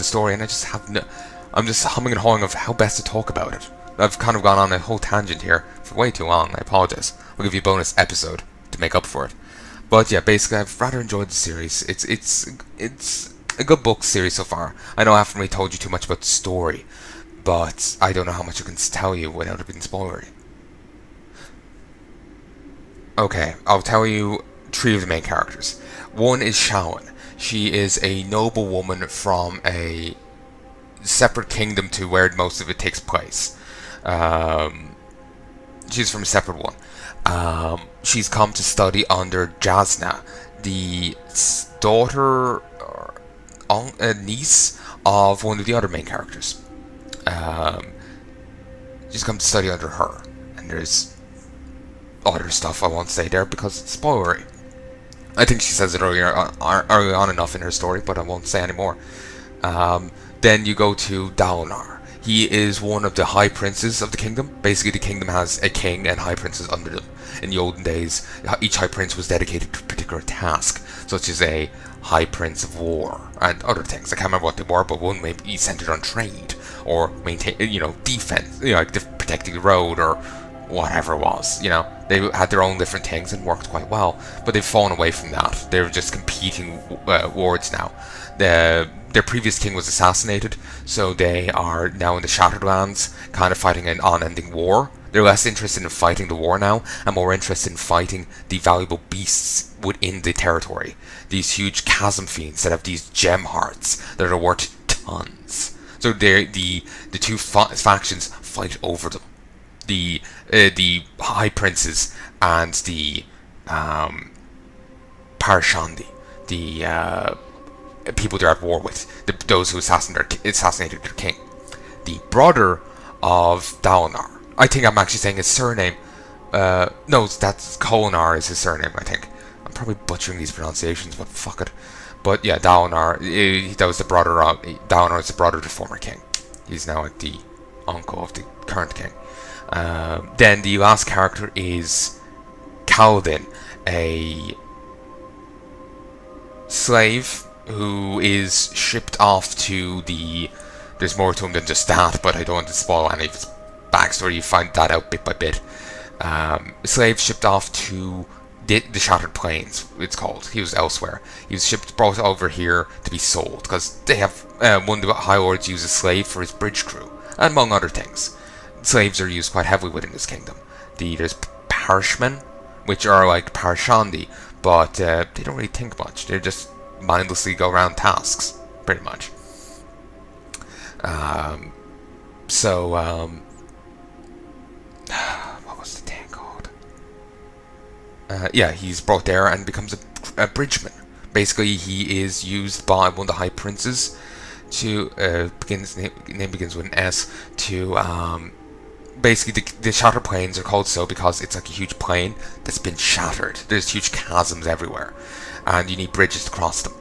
story, and I just have no... I'm just humming and hawing of how best to talk about it. I've kind of gone on a whole tangent here for way too long. I apologize. I'll give you a bonus episode to make up for it. But yeah, basically, I've rather enjoyed the series. It's a good book series so far. I know I haven't really told you too much about the story, but I don't know how much I can tell you without it being spoilery. Okay, I'll tell you 3 of the main characters. One is Shawan. She is a noble woman from a separate kingdom to where most of it takes place. She's from a separate one. She's come to study under Jasna, the daughter or niece of one of the other main characters. She's come to study under her, and there's other stuff I won't say there because it's spoilery. I think she says it early on enough in her story, but I won't say anymore. Then you go to Dalinar. He is one of the high princes of the kingdom. Basically, the kingdom has a king and high princes under them. In the olden days, each high prince was dedicated to a particular task, such as a high prince of war and other things. I can't remember what they were, but one may be centered on trade or maintain, defense, like protecting the road or whatever it was. They had their own different things and worked quite well, but they've fallen away from that. They're just competing wards now. Their previous king was assassinated, so they are now in the Shattered Lands, kind of fighting an unending war. They're less interested in fighting the war now, and more interested in fighting the valuable beasts within the territory. These huge chasm fiends that have these gem hearts that are worth tons. So the two factions fight over them. The high princes and the Parashandi, the people they're at war with, those who assassinated their king. The brother of Dalinar. I think I'm actually saying his surname. No, that's Kolinar is his surname, I think. I'm probably butchering these pronunciations, but fuck it. But yeah, Dalinar, that was the brother of... Dalinar is the brother of the former king. He's now like the uncle of the current king. Then the last character is Kaladin, a slave who is shipped off to the... There's more to him than just that, but I don't want to spoil any of his backstory. You find that out bit by bit. A slave shipped off to the Shattered Plains, it's called. He was elsewhere. He was brought over here to be sold, because they have... one of the High Lords uses a slave for his bridge crew, and among other things. Slaves are used quite heavily within this kingdom. There's parishmen, which are like Parashandi, but they don't really think much. They just mindlessly go around tasks, pretty much. What was the thing called? Yeah, he's brought there and becomes a bridgeman. Basically, he is used by one of the high princes to name begins with an S to basically the Shattered Plains are called so because it's like a huge plain that's been shattered. There's huge chasms everywhere, and you need bridges to cross them.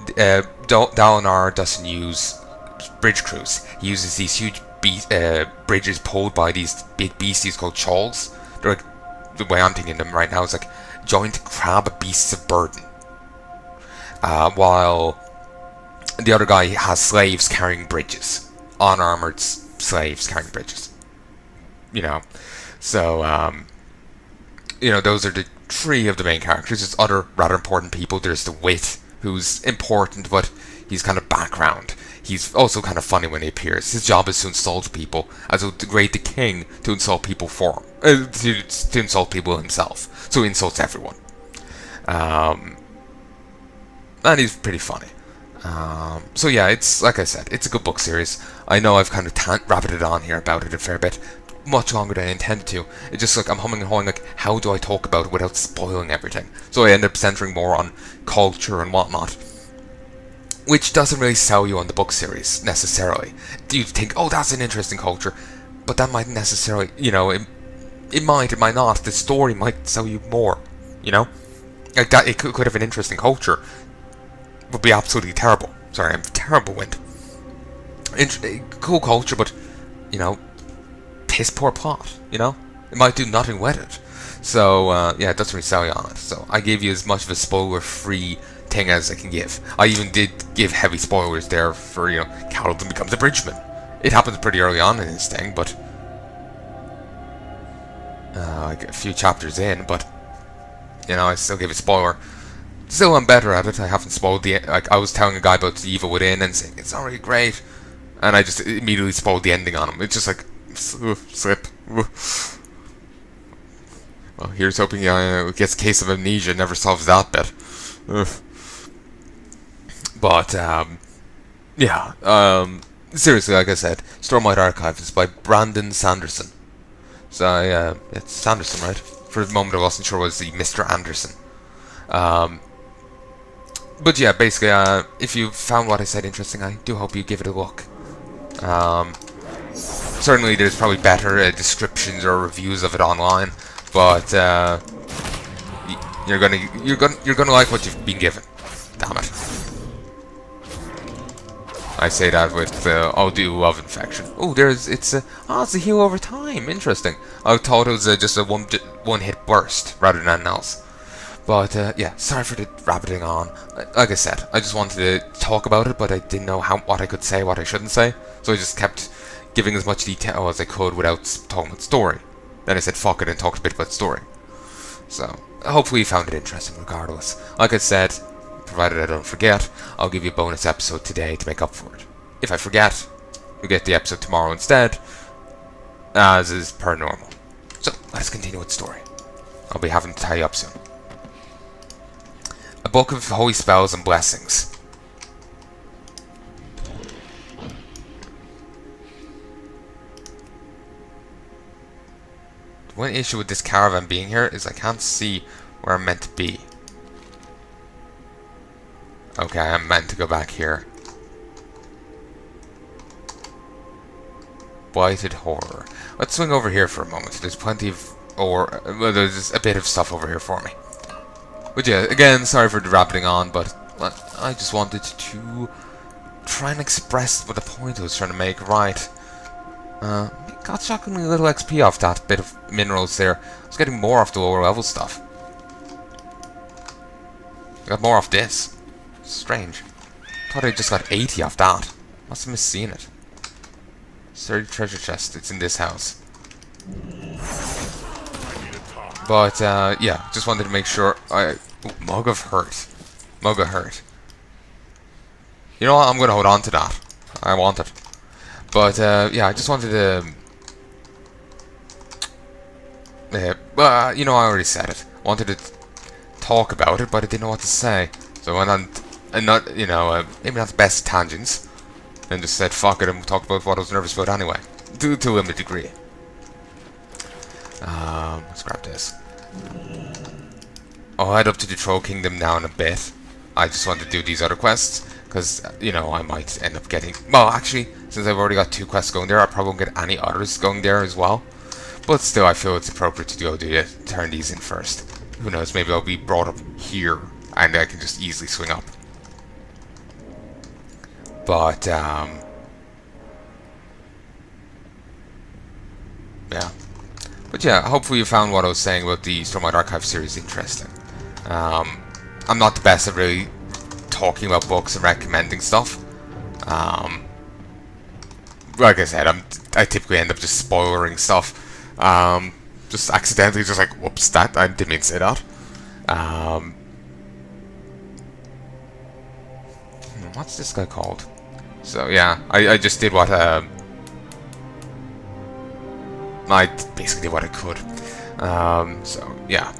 Dalinar doesn't use bridge crews. He uses these huge bridges pulled by these big beasties called chawls. They're like, the way I'm thinking them right now is like giant crab beasts of burden. While the other guy has slaves carrying bridges, unarmored slaves carrying bridges. So those are the 3 of the main characters. There's other rather important people. There's the wit, who's important, but he's kind of background. He's also kind of funny when he appears. His job is to insult people, as to degrade the king to insult people for him, to insult people himself. So he insults everyone. And he's pretty funny. So yeah, it's like I said, it's a good book series. I know I've kind of rabbited on here about it a fair bit, much longer than I intended to. It's just like I'm humming and hawing, like, how do I talk about it without spoiling everything? So I end up centering more on culture and whatnot, which doesn't really sell you on the book series necessarily. You think, oh, that's an interesting culture, but that might necessarily, it might not. The story might sell you more, like that. It could have an interesting culture, would be absolutely terrible. Sorry, I'm terrible with cool culture, but piss poor plot. It might do nothing with it. So yeah, it doesn't really sell you on it. So I gave you as much of a spoiler-free thing as I can give. I even did give heavy spoilers there for, you know, Caroline becomes a bridgeman. It happens pretty early on in this thing, but like a few chapters in, but you know, I still give a spoiler. Still, I'm better at it. I haven't spoiled the, like, I was telling a guy about the Evil Within and saying it's not really great, and I just immediately spoiled the ending on him. It's just like, slip. Well, here's hoping he gets a case of amnesia, never solves that bit. But, yeah, seriously, like I said, Stormlight Archive is by Brandon Sanderson. So, it's Sanderson, right? For a moment I wasn't sure it was the Mr. Anderson. But yeah, basically, if you found what I said interesting, I do hope you give it a look. Certainly there's probably better descriptions or reviews of it online, but you're gonna like what you've been given. Damn it. I say that with I'll do Love Infection. Oh, it's a heal over time. Interesting. I thought it was just a one hit burst rather than anything else. But yeah, sorry for the rabbiting on. Like I said, I just wanted to talk about it, but I didn't know what I could say, what I shouldn't say. So I just kept giving as much detail as I could without talking about story. Then I said fuck it and talked a bit about story. So hopefully you found it interesting regardless. Like I said, provided I don't forget, I'll give you a bonus episode today to make up for it. If I forget, you'll get the episode tomorrow instead, as is per normal. So, let's continue with the story. I'll be having to tie you up soon. A book of holy spells and blessings. One issue with this caravan being here is I can't see where I'm meant to be. Okay, I'm meant to go back here. Blighted Horror. Let's swing over here for a moment. There's plenty of, well, there's a bit of stuff over here for me. But yeah, again, sorry for the rabbiting on, but I just wanted to try and express what the point I was trying to make right. Got shockingly little XP off that bit of minerals there. I was getting more off the lower level stuff. I got more off this. Strange. Thought I just got 80 off that. Must have misseen it. Sturdy treasure chest. It's in this house. But yeah, just wanted to make sure. Mug of Hurt. Mug of Hurt. You know what? I'm gonna hold on to that. I want it. But yeah, I just wanted to. You know, I already said it. Wanted to talk about it, but I didn't know what to say. So I went on. And not, you know, maybe not the best tangents, and just said fuck it and talked about what I was nervous about anyway, to a limited degree. Let's grab this. I'll head up to the Troll Kingdom now in a bit. I just want to do these other quests, because, you know, I might end up getting, well, actually, since I've already got 2 quests going there, I probably won't get any others going there as well. But still, I feel it's appropriate to go turn these in first. Who knows, maybe I'll be brought up here, and I can just easily swing up. But, yeah. But yeah, hopefully you found what I was saying about the Stormlight Archive series interesting. I'm not the best at really talking about books and recommending stuff. Like I said, I typically end up just spoilering stuff. Just accidentally, just like, whoops, that, I didn't mean to say that. What's this guy called? So yeah, I just did what I basically did what I could. So yeah,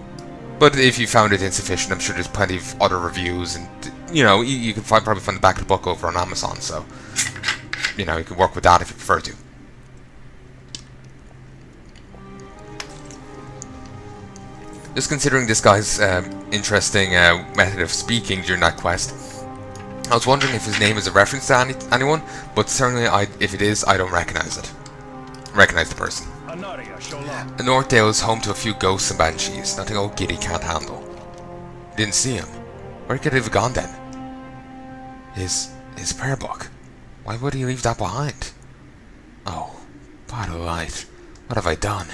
but if you found it insufficient, I'm sure there's plenty of other reviews, and you know you can probably find the back of the book over on Amazon. So you know you can work with that if you prefer to. Just considering this guy's interesting method of speaking during that quest. I was wondering if his name is a reference to anyone, but certainly if it is, I don't recognize it. Recognize the person. Northdale is home to a few ghosts and banshees, nothing old Giddy can't handle. Didn't see him. Where could he have gone then? His prayer book. Why would he leave that behind? Oh, by the light. What have I done?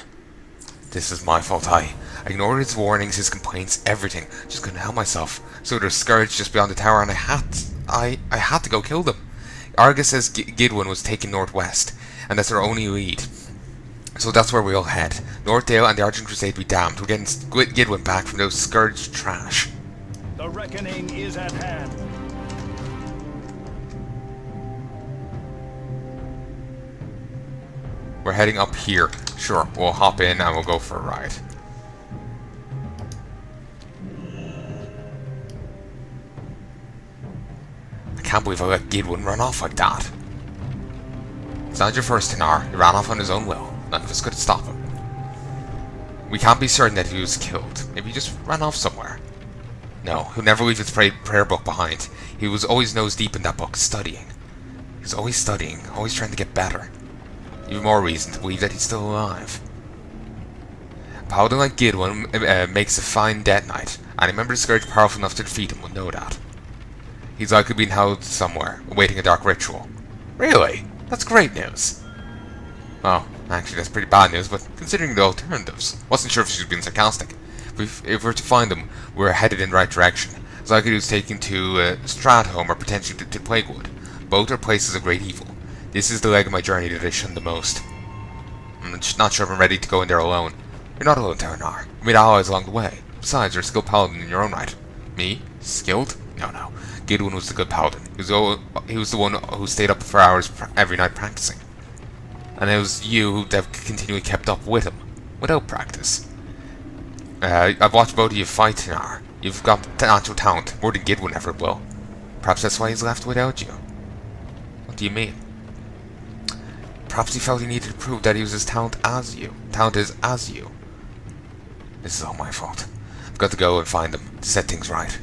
This is my fault. I ignored his warnings, his complaints, everything. Just couldn't help myself. So there's scourge just beyond the tower, and I I had to go kill them. Argus says Gidwin was taken northwest, and that's our only lead. So that's where we'll head. Northdale and the Argent Crusade be damned. We're getting Gidwin back from those scourged trash. The reckoning is at hand. We're heading up here. Sure, we'll hop in and we'll go for a ride. I can't believe I let Gidwin run off like that. It's not your first Tanar. He ran off on his own will. None of us could stop him. We can't be certain that he was killed. Maybe he just ran off somewhere. No, he'll never leave his prayer book behind. He was always nose deep in that book, studying. He's always studying, always trying to get better. Even more reason to believe that he's still alive. A paladin like Gidwin makes a fine death knight. Any member of the Scourge powerful enough to defeat him will know that. He's likely being held somewhere, awaiting a dark ritual. Really? That's great news. Well, actually that's pretty bad news, but considering the alternatives. Wasn't sure if she was being sarcastic. If we're to find them, we're headed in the right direction. It's likely he was taken to Stratholme or potentially to Plaguewood. Both are places of great evil. This is the leg of my journey that I shun the most. I'm not sure if I'm ready to go in there alone. You're not alone, Terranar. You made allies along the way. Besides, you're a skilled paladin in your own right. Me? Skilled? No. Gidwin was the good paladin. He was the one who stayed up for hours every night practicing. And it was you who continually kept up with him, without practice. I've watched both of you fight, Tanar. You've got natural talent, more than Gidwin ever will. Perhaps that's why he's left without you. What do you mean? Perhaps he felt he needed to prove that he was as talented as you. This is all my fault. I've got to go and find them, to set things right.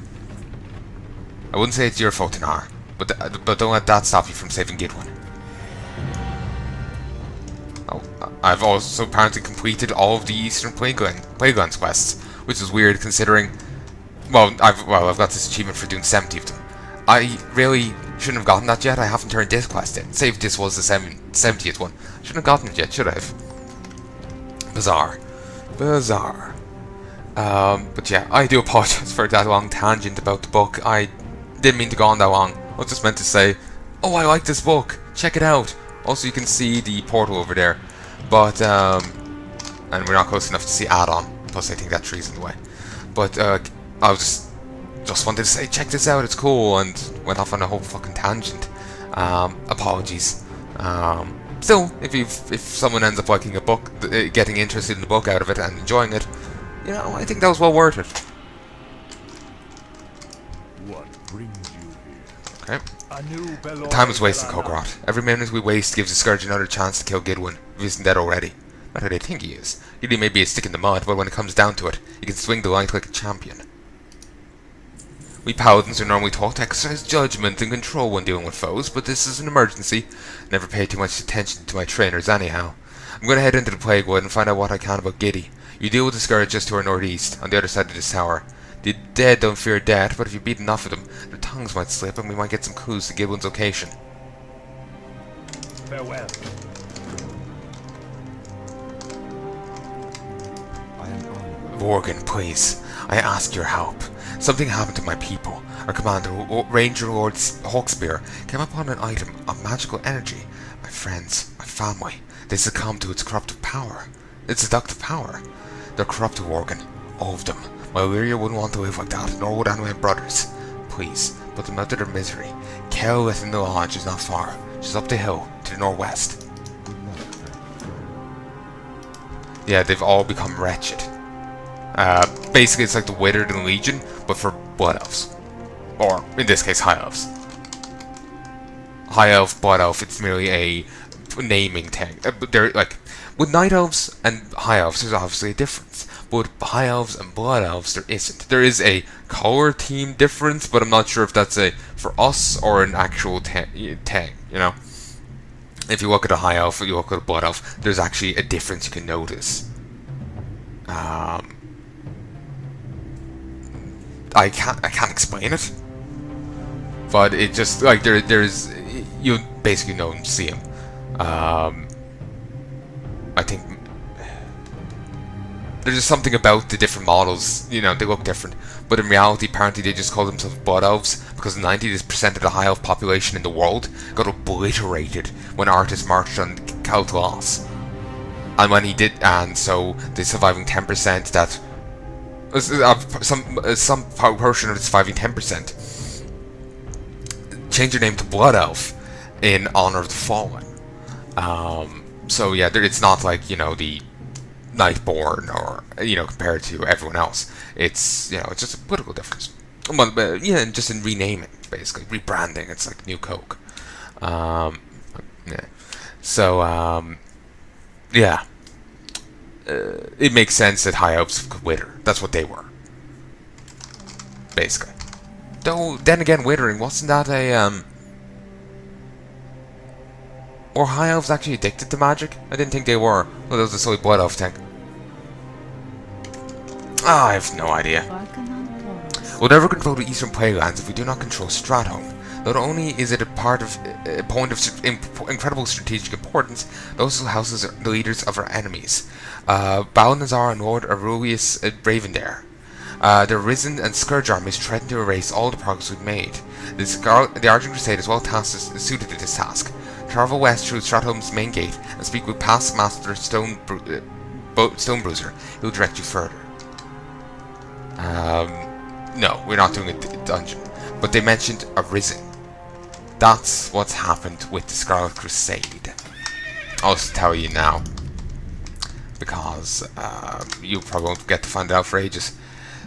I wouldn't say it's your fault, Tanar, but don't let that stop you from saving Gidwin. Oh, I've also apparently completed all of the Eastern Plaguelands quests, which is weird considering... I've got this achievement for doing 70 of them. I really shouldn't have gotten that yet. I haven't turned this quest in. Say if this was the 70th one. Shouldn't have gotten it yet, should I have? Bizarre. But yeah, I do apologize for that long tangent about the book. I didn't mean to go on that long. I was just meant to say, oh, I like this book. Check it out. Also, you can see the portal over there. But, and we're not close enough to see add-on. Plus, I think that tree's in the way. But, I was just wanted to say, check this out, it's cool, and went off on a whole fucking tangent. Apologies. Still, if someone ends up liking a book, getting interested in the book out of it and enjoying it, you know, I think that was well worth it. What brings you here? Okay. The time is wasted, Kulgoroth. Every minute we waste gives the Scourge another chance to kill Gidwin, if he isn't dead already. Not how they think he is. He may be a stick in the mud, but when it comes down to it, he can swing the light like a champion. We paladins are normally taught to exercise judgment and control when dealing with foes, but this is an emergency. Never pay too much attention to my trainers anyhow. I'm going to head into the Plaguewood and find out what I can about Giddy. You deal with the Scourge just to our northeast, on the other side of this tower. The dead don't fear death, but if you beat enough of them, their tongues might slip and we might get some clues to Gidwin's location. Farewell. Morgan, please. I ask your help. Something happened to my people. Our commander, Ranger Lord Hawkspear, came upon an item of magical energy. My friends, my family, they succumbed to its corruptive power. Its seductive power. They're corrupted, Morgan. All of them. My Illyria wouldn't want to live like that, nor would any of my brothers. Please, put them out of their misery. Kel within the lodge is not far. Just up the hill, to the northwest. Yeah, they've all become wretched. Basically, it's like the Withered and Legion, but for Blood Elves. Or, in this case, High Elves. High Elf, Blood Elf, it's merely a naming thing. They're like, with Night Elves and High Elves, there's obviously a difference. But with High Elves and Blood Elves, there isn't. There is a color theme difference, but I'm not sure if that's a for us or an actual thing, you know? If you look at a High Elf or you look at a Blood Elf, there's actually a difference you can notice. I can't explain it, but it just like there's you basically know and see him. I think there's just something about the different models, you know, they look different. But in reality, apparently they just call themselves Blood Elves because 90% of the High Elf population in the world got obliterated when Artus marched on Kaltlas. And when he did, and so the surviving 10% that some portion of the surviving 10% changed their name to Blood Elf in honor of the Fallen. So yeah, it's not like, you know, the Nightborn or, you know, compared to everyone else. It's, you know, it's just a political difference. Well, yeah, and just in renaming, basically rebranding. It's like New Coke. Yeah. So yeah, it makes sense that High Elves could wither. That's what they were, basically. Though then again, withering, wasn't that a Or High Elves actually addicted to magic? I didn't think they were. Well, that was a solely Blood Elf thing. Ah, I have no idea. We'll never control the Eastern Playlands if we do not control Stratholme. Not only is it a point of incredible strategic importance, it also houses the leaders of our enemies. Balnazar and Lord Aurelius Ravendare. The Risen and Scourge armies threaten to erase all the progress we've made. The Argent Crusade is well suited to this task. Travel west through Stratholme's main gate and speak with past Master Stonebruiser, who will direct you further. No, we're not doing a dungeon. But they mentioned a Risen. That's what's happened with the Scarlet Crusade. I'll just tell you now, because you probably won't get to find out for ages.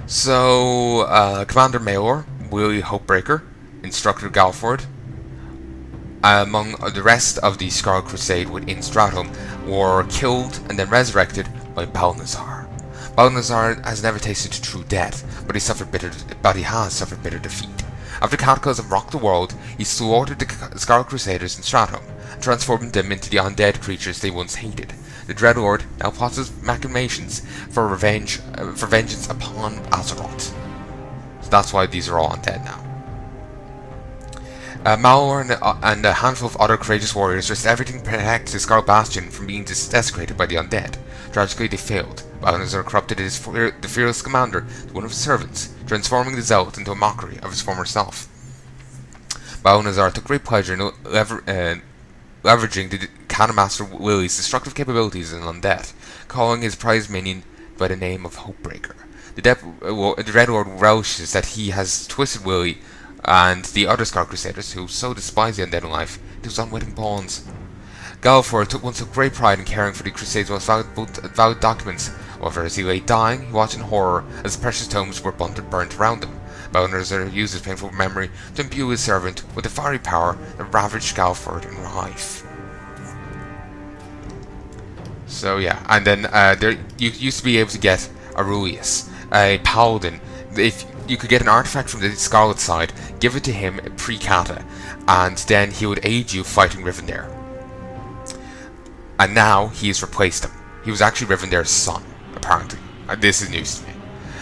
So, Commander Mayor, Willie Hopebreaker, Instructor Galford, among the rest of the Scarlet Crusade within Stratholme, were killed and then resurrected by Balnazar. Balnazar has never tasted true death, but he has suffered bitter defeat. After Cataclysm rocked the world, he slaughtered the Scarlet Crusaders in Stratholme, transforming them into the undead creatures they once hated. The Dreadlord now plots his machinations for vengeance upon Azeroth. So that's why these are all undead now. Malor and a handful of other courageous warriors risked everything to protect the Scarlet Bastion from being desecrated by the undead. Tragically, they failed. Balnazar corrupted the fearless commander to one of his servants, transforming the Zealot into a mockery of his former self. Balnazar took great pleasure in leveraging the Canonmaster Willie's destructive capabilities in undead, calling his prized minion by the name of Hopebreaker. The Dreadlord relishes that he has twisted Willie and the other Scarlet Crusaders, who so despise the undead in life, into his unwitting pawns. Galford took great pride in caring for the Crusade's most valued documents. However, as he lay dying, he watched in horror as the precious tomes were burnt around him. Balnazar used his painful memory to imbue his servant with the fiery power that ravaged Galford in life. So yeah, and then you used to be able to get Aurelius, a paladin. If you could get an artifact from the Scarlet side, give it to him pre-kata, and then he would aid you fighting Rivendare. And now he has replaced him. He was actually Rivendare's son, apparently. This is news to me.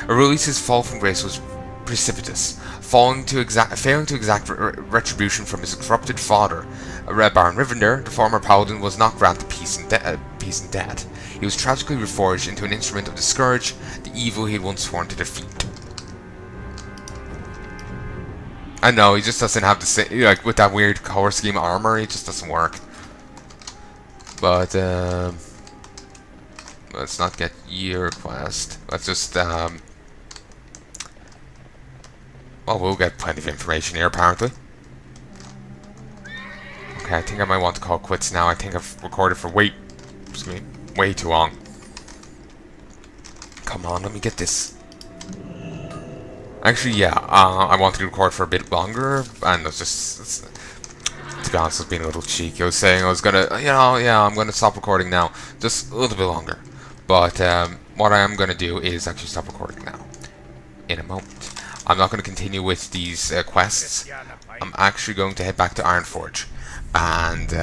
Aurelius' fall from grace was precipitous, failing to exact retribution from his corrupted father. Baron Rivendare, the former paladin, was not granted peace and death. He was tragically reforged into an instrument of the Scourge, the evil he had once sworn to defeat. I know, he just doesn't have the same, like, with that weird color scheme armor, it just doesn't work. But, let's not get your quest. Let's just, well, we'll get plenty of information here, apparently. Okay, I think I might want to call quits now. I think I've recorded for way too long. Come on, let me get this. Actually, yeah, I wanted to record for a bit longer, and it's just, to be honest, I was being a little cheeky. I was saying I was gonna, I'm gonna stop recording now, just a little bit longer. But what I am gonna do is actually stop recording now, in a moment. I'm not gonna continue with these quests. I'm actually going to head back to Ironforge, and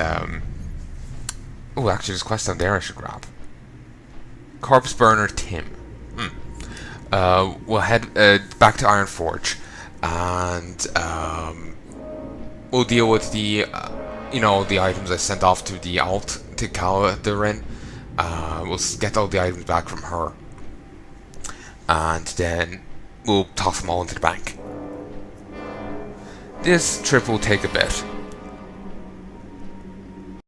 oh, actually, there's a quest down there I should grab. Corpse Burner Tim. We'll head back to Ironforge, and we'll deal with the, the items I sent off to Alt to Calderin. We'll get all the items back from her, and then we'll toss them all into the bank. This trip will take a bit,